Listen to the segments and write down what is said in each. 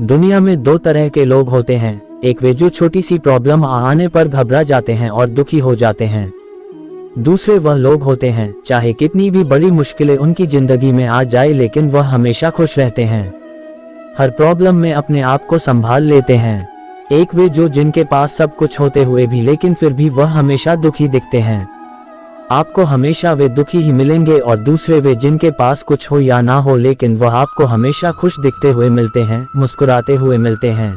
दुनिया में दो तरह के लोग होते हैं, एक वे जो छोटी सी प्रॉब्लम आने पर घबरा जाते हैं और दुखी हो जाते हैं। दूसरे वह लोग होते हैं चाहे कितनी भी बड़ी मुश्किलें उनकी जिंदगी में आ जाए लेकिन वह हमेशा खुश रहते हैं, हर प्रॉब्लम में अपने आप को संभाल लेते हैं। एक वे जो जिनके पास सब कुछ होते हुए भी लेकिन फिर भी वह हमेशा दुखी दिखते हैं, आपको हमेशा वे दुखी ही मिलेंगे। और दूसरे वे जिनके पास कुछ हो या ना हो लेकिन वह आपको हमेशा खुश दिखते हुए मिलते हैं, मुस्कुराते हुए मिलते हैं।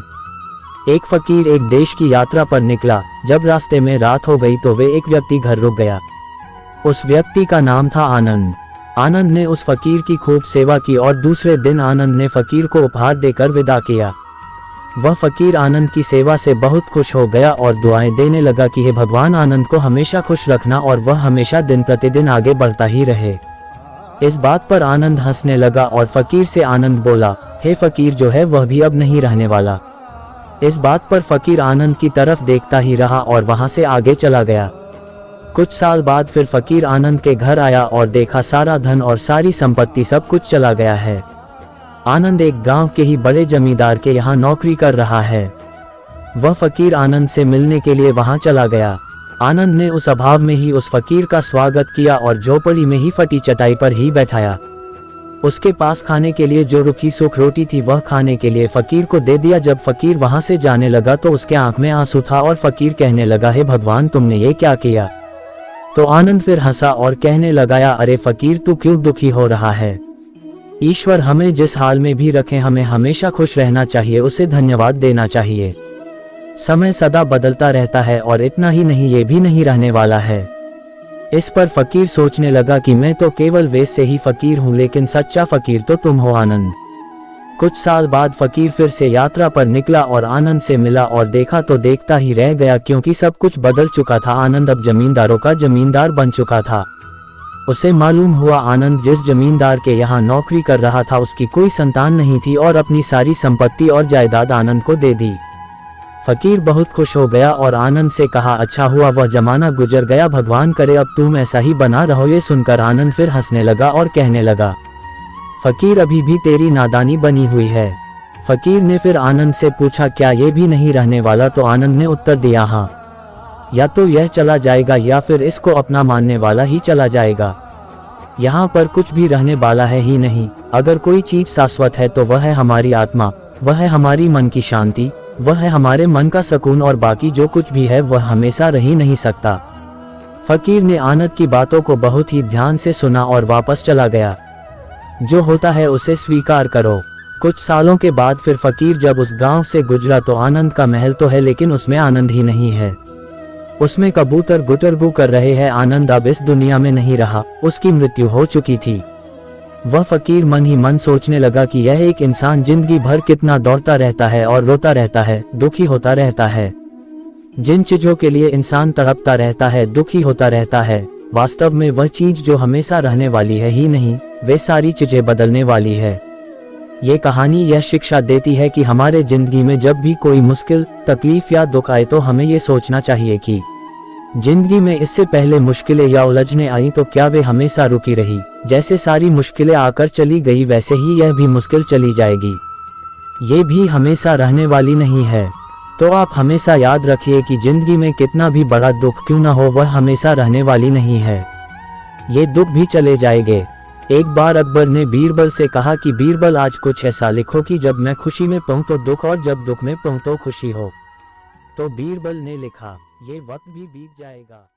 एक फकीर एक देश की यात्रा पर निकला। जब रास्ते में रात हो गई तो वे एक व्यक्ति घर रुक गया। उस व्यक्ति का नाम था आनंद। आनंद ने उस फकीर की खूब सेवा की और दूसरे दिन आनंद ने फकीर को उपहार देकर विदा किया। वह फकीर आनंद की सेवा से बहुत खुश हो गया और दुआएं देने लगा कि हे भगवान, आनंद को हमेशा खुश रखना और वह हमेशा दिन प्रतिदिन आगे बढ़ता ही रहे। इस बात पर आनंद हंसने लगा और फकीर से आनंद बोला, हे फकीर, जो है वह भी अब नहीं रहने वाला। इस बात पर फकीर आनंद की तरफ देखता ही रहा और वहां से आगे चला गया। कुछ साल बाद फिर फकीर आनंद के घर आया और देखा सारा धन और सारी संपत्ति सब कुछ चला गया है। आनंद एक गांव के ही बड़े जमींदार के यहाँ नौकरी कर रहा है। वह फकीर आनंद से मिलने के लिए वहां चला गया। आनंद ने उस अभाव में ही उस फकीर का स्वागत किया और झोपड़ी में ही फटी चटाई पर ही बैठाया। उसके पास खाने के लिए जो रुखी सूख रोटी थी वह खाने के लिए फकीर को दे दिया। जब फकीर वहां से जाने लगा तो उसके आंख में आंसू था और फकीर कहने लगा, हे भगवान, तुमने ये क्या किया? तो आनंद फिर हंसा और कहने लगा, अरे फकीर, तू क्यों दुखी हो रहा है? ईश्वर हमें जिस हाल में भी रखे हमें हमेशा खुश रहना चाहिए, उसे धन्यवाद देना चाहिए। समय सदा बदलता रहता है और इतना ही नहीं, ये भी नहीं रहने वाला है। इस पर फकीर सोचने लगा कि मैं तो केवल वेश से ही फकीर हूँ, लेकिन सच्चा फकीर तो तुम हो आनंद। कुछ साल बाद फकीर फिर से यात्रा पर निकला और आनंद से मिला और देखा तो देखता ही रह गया, क्योंकि सब कुछ बदल चुका था। आनंद अब जमींदारों का जमींदार बन चुका था। उसे मालूम हुआ आनंद जिस जमींदार के यहाँ नौकरी कर रहा था उसकी कोई संतान नहीं थी और अपनी सारी संपत्ति और जायदाद आनंद को दे दी। फकीर बहुत खुश हो गया और आनंद से कहा, अच्छा हुआ वह जमाना गुजर गया, भगवान करे अब तुम ऐसा ही बना रहो। ये सुनकर आनंद फिर हंसने लगा और कहने लगा, फकीर, अभी भी तेरी नादानी बनी हुई है। फकीर ने फिर आनंद से पूछा, क्या ये भी नहीं रहने वाला? तो आनंद ने उत्तर दिया, हाँ, या तो यह चला जाएगा या फिर इसको अपना मानने वाला ही चला जाएगा। यहाँ पर कुछ भी रहने वाला है ही नहीं। अगर कोई चीज शाश्वत है तो वह है हमारी आत्मा, वह है हमारी मन की शांति, वह है हमारे मन का सुकून, और बाकी जो कुछ भी है वह हमेशा रह ही नहीं सकता। फकीर ने आनंद की बातों को बहुत ही ध्यान से सुना और वापस चला गया। जो होता है उसे स्वीकार करो। कुछ सालों के बाद फिर फकीर जब उस गांव से गुजरा तो आनंद का महल तो है लेकिन उसमें आनंद ही नहीं है। उसमें कबूतर गुटरगू कर रहे हैं। आनंद अब इस दुनिया में नहीं रहा, उसकी मृत्यु हो चुकी थी। वह फकीर मन ही मन सोचने लगा कि यह एक इंसान जिंदगी भर कितना दौड़ता रहता है और रोता रहता है, दुखी होता रहता है। जिन चीजों के लिए इंसान तड़पता रहता है, दुखी होता रहता है, वास्तव में वह चीज जो हमेशा रहने वाली है ही नहीं, वे सारी चीजें बदलने वाली है। ये कहानी यह शिक्षा देती है कि हमारे जिंदगी में जब भी कोई मुश्किल, तकलीफ या दुख आए तो हमें ये सोचना चाहिए कि जिंदगी में इससे पहले मुश्किलें या उलझने आई तो क्या वे हमेशा रुकी रही? जैसे सारी मुश्किलें आकर चली गई वैसे ही यह भी मुश्किल चली जाएगी। ये भी हमेशा रहने वाली नहीं है। तो आप हमेशा याद रखिए कि जिंदगी में कितना भी बड़ा दुख क्यों ना हो, वह हमेशा रहने वाली नहीं है। ये दुख भी चले जाएंगे। एक बार अकबर ने बीरबल से कहा कि बीरबल, आज कुछ ऐसा लिखो कि जब मैं खुशी में पाऊं तो दुख और जब दुख में पाऊं तो खुशी हो। तो बीरबल ने लिखा, ये वक्त भी बीत जाएगा।